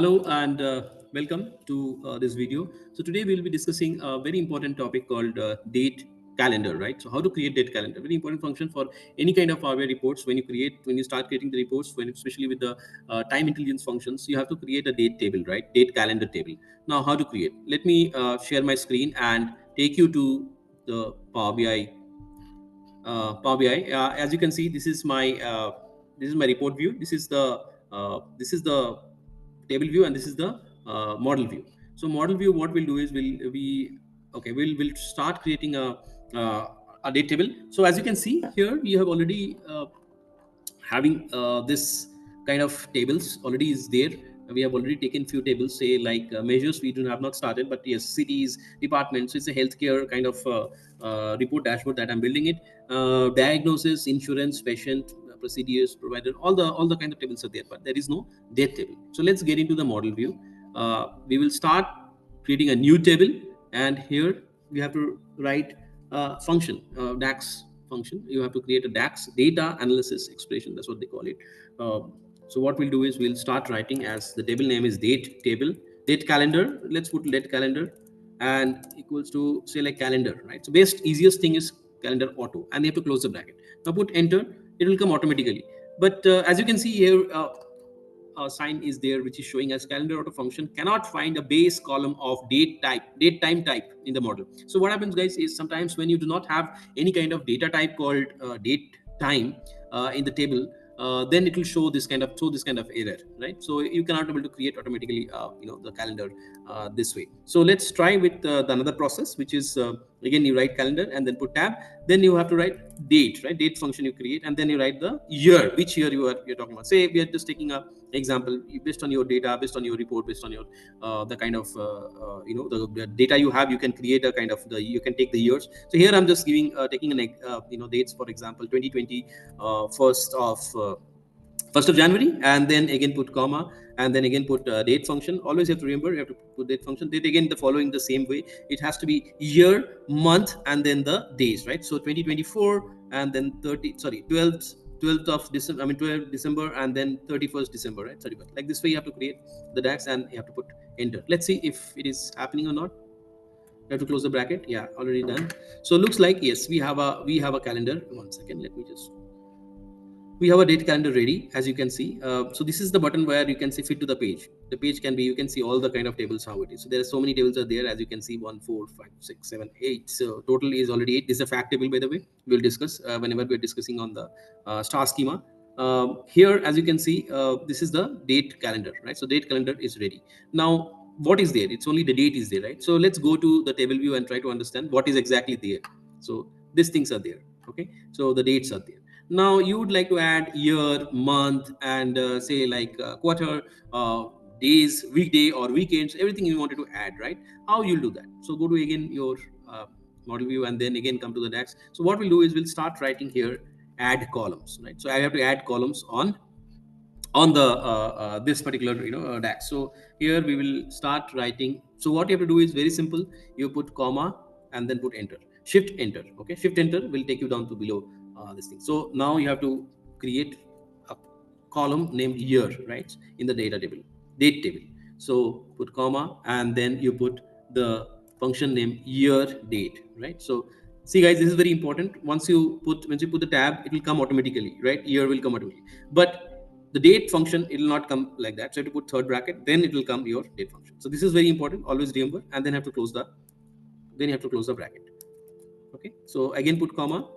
Hello and welcome to this video. So today we'll be discussing a very important topic called date calendar, right? So how to create date calendar, very important function for any kind of Power BI reports. When you start creating the reports, especially with the time intelligence functions, you have to create a date table, right? Date calendar table. Now how to create? Let me share my screen and take you to the Power BI. Power BI. As you can see, this is my report view. This is the table view, and this is the model view. So model view, what we'll do is we'll start creating a date table. So as you can see here, we have already having this kind of tables already is there. We have already taken few tables, say like measures we do have not started, but yes, cities, departments. So it's a healthcare kind of report dashboard that I'm building it. Diagnosis, insurance, patient, procedures, provider, all the kind of tables are there, but there is no date table. So let's get into the model view. We will start creating a new table, and here we have to write function, DAX function. You have to create a DAX, data analysis expression. That's what they call it. So what we'll do is we'll start writing, as the table name is date table, date calendar. Let's put date calendar and equals to, say, like calendar, right? So best easiest thing is calendar auto, and you have to close the bracket. Now put enter. It will come automatically. But as you can see here, sign is there which is showing as calendar auto function cannot find a base column of date time type in the model. So what happens, guys, is sometimes when you do not have any kind of data type called date time in the table, then it will show this kind of error, right? So you cannot be able to create automatically the calendar this way. So let's try with the another process, which is again, you write calendar and then put tab, then you have to write date, right? Date function you create, and then you write the year, which year you're talking about. Say we are just taking a example based on your data, based on your report, based on your the kind of the data you have. You can create a kind of you can take the years. So here I'm just giving taking an dates, for example 2020, first of January, and then again put comma, and then again put date function. Always you have to remember, you have to put date function. Date again the following the same way. It has to be year, month, and then the days, right? So 2024, and then 12th of December, 12th December, and then 31st December, right? 31st. Like this way you have to create the DAX, and you have to put enter. Let's see if it is happening or not. You have to close the bracket. Yeah, already done. So looks like yes, we have a calendar. One second, let me just. We have a date calendar ready, as you can see. So this is the button where you can see fit to the page. The page can be, you can see all the kind of tables, how it is. So there are so many tables are there, as you can see, 1, 4, 5, 6, 7, 8. So total is already 8. This is a fact table, by the way. We'll discuss whenever we're discussing on the star schema. Here, as you can see, this is the date calendar, right? So date calendar is ready. Now, what is there? It's only the date is there, right? So let's go to the table view and try to understand what is exactly there. So these things are there, okay? So the dates are there. Now you would like to add year, month, and say like quarter, days, weekday or weekends, everything you wanted to add, right? How you'll do that? So go to again your model view, and then again come to the DAX. So what we'll do is we'll start writing here add columns, right? So I have to add columns on the this particular DAX. So here we will start writing. So what you have to do is very simple. You put comma and then put enter, shift enter. Okay, shift enter will take you down to below this thing. So now you have to create a column named year, right, in the data table, date table. So put comma, and then you put the function name year date, right? So see, guys, this is very important. Once you put the tab, it will come automatically, right? Year will come automatically, but the date function, it will not come like that. So you have to put third bracket, then it will come your date function. So this is very important, always remember. And then you have to close the bracket. Okay, so again put comma.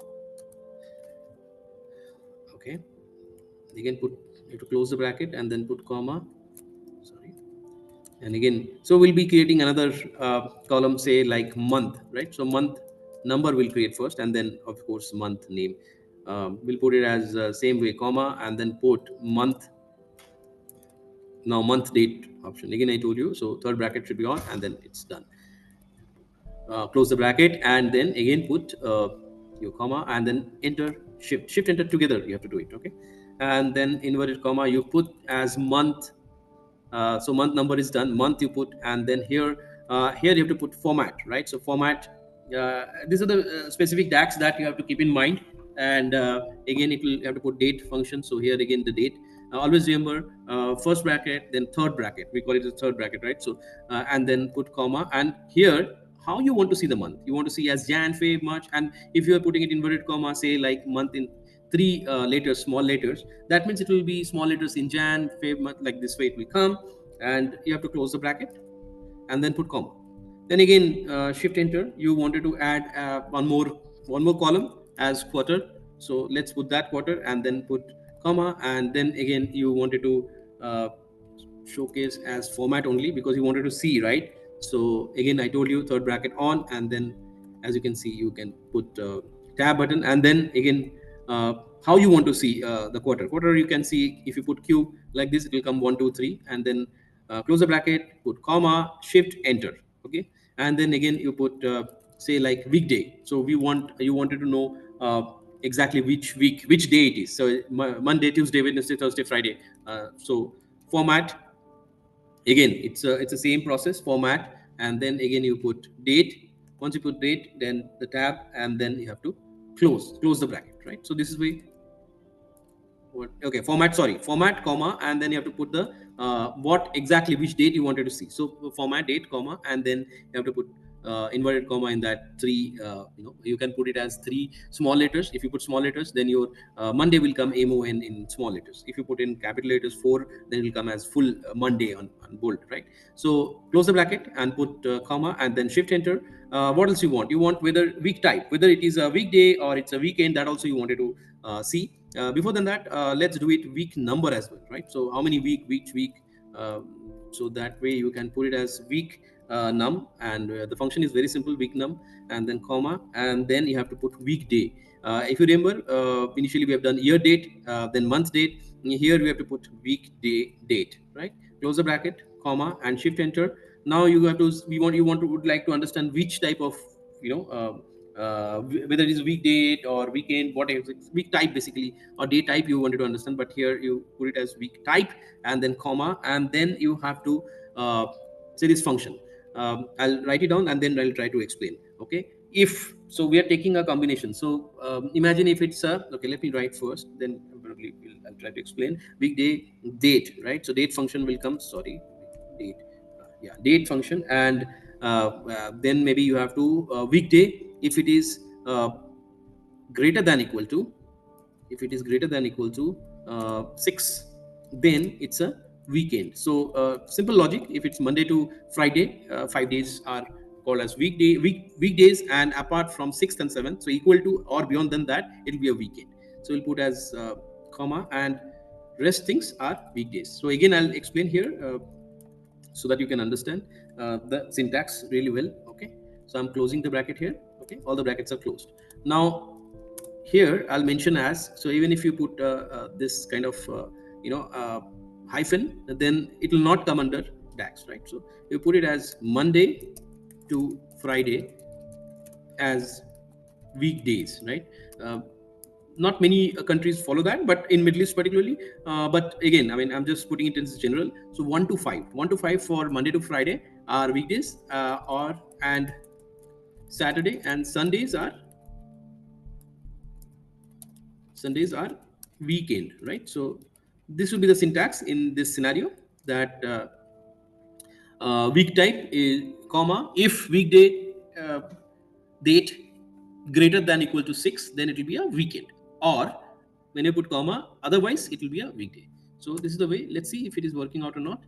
Okay, again you have to close the bracket and then put comma. Sorry. And again, so we'll be creating another column, say like month, right? So month number we'll create first, and then of course month name. We'll put it as same way, comma, and then put month. Now month date option, again I told you, so third bracket should be on, and then it's done. Close the bracket, and then again put your comma, and then enter, shift enter together, you have to do it. Okay, and then inverted comma you put as month. So month number is done, month you put, and then here you have to put format, right? So format, these are the specific DAX that you have to keep in mind. And again you have to put date function. So here again the date, always remember first bracket, then third bracket. We call it the third bracket, right? So and then put comma, and here how you want to see the month. You want to see as Jan, Feb, March, and if you are putting it inverted comma, say like month in three letters, small letters, that means it will be small letters in Jan, Feb, month, like this way it will come, and you have to close the bracket and then put comma. Then again, shift enter. You wanted to add one more column as quarter. So let's put that quarter and then put comma, and then again you wanted to uh, showcase as format only because you wanted to see, right? So again, I told you third bracket on, and then as you can see, you can put tab button, and then again how you want to see the quarter. You can see if you put q like this, it will come 1 2 3, and then close the bracket, put comma, shift enter. Okay, and then again you put say like weekday. So you wanted to know exactly which week, which day it is. So Monday, Tuesday, Wednesday, Thursday, Friday. So format, again it's the same process, format, and then again you put date. Once you put date, then the tab, and then you have to close the bracket, right? So this is way what, okay, format, sorry, format comma, and then you have to put the what exactly which date you wanted to see. So format date comma, and then you have to put inverted comma in that three, you can put it as three small letters. If you put small letters, then your Monday will come MON in small letters. If you put in capital letters 4, then it will come as full Monday on bold, right? So close the bracket and put comma, and then shift enter. What else you want? You want whether week type, whether it is a weekday or it's a weekend, that also you wanted to see. Before than that, let's do it week number as well, right? So how many week, which week? So that way you can put it as week num, and the function is very simple, week num, and then comma, and then you have to put weekday. If you remember, initially we have done year date, then month date. Here we have to put weekday date, right? Close the bracket, comma, and shift enter. Now you have to, would like to understand which type of, you know whether it is weekday or weekend, what is it, week type basically, or day type you wanted to understand. But here you put it as week type, and then comma, and then you have to say this function. I'll write it down and then I'll try to explain. Okay, if so we are taking a combination. So imagine if it's a, okay, let me write first, then probably I'll try to explain. Weekday date, right? So date function will come, sorry, date, yeah, date function, and then maybe you have to weekday. If it is greater than equal to, if it is greater than equal to 6, then it's a weekend. So simple logic. If it's Monday to Friday, 5 days are called as weekdays, and apart from 6th and 7th, so equal to or beyond than that, it will be a weekend. So we'll put as comma, and rest things are weekdays. So again, I'll explain here so that you can understand the syntax really well. Okay, so I'm closing the bracket here. Okay, all the brackets are closed. Now here I'll mention as, so even if you put this kind of hyphen, then it will not come under dax, right? So you put it as Monday to Friday as weekdays, right? Not many countries follow that, but in Middle East particularly. But again, I mean, I'm just putting it in general. So 1 to 5 for Monday to Friday are weekdays, or and Saturday and Sundays are weekend, right? So this will be the syntax in this scenario, that week type is comma, if weekday date greater than equal to 6, then it will be a weekend, or when you put comma, otherwise it will be a weekday. So this is the way. Let's see if it is working out or not.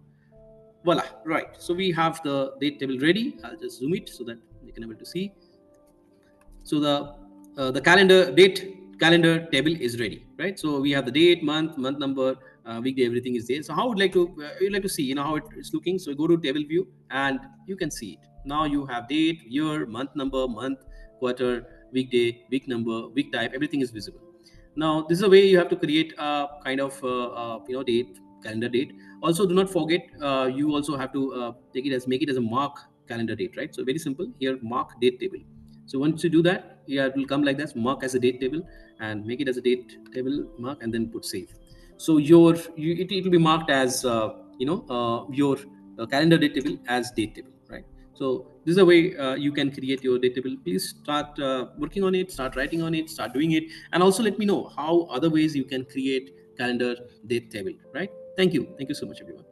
Voila, right? So we have the date table ready. I'll just zoom it so that you can able to see. So the calendar table is ready, right? So we have the date, month number, weekday, everything is there. So how would like to you'd like to see, how it's looking. So go to table view and you can see it. Now you have date, year, month number, month, quarter, weekday, week number, week type, everything is visible. Now this is a way you have to create a kind of date, calendar date. Also, do not forget, you also have to make it as a mark calendar date, right? So very simple here, mark date table. So once you do that, yeah, it will come like this, mark as a date table, and make it as a date table mark, and then put save. So it will be marked as your calendar date table as date table, right? So this is a way you can create your date table. Please start working on it, start writing on it, start doing it, and also let me know how other ways you can create calendar date table, right? Thank you so much, everyone.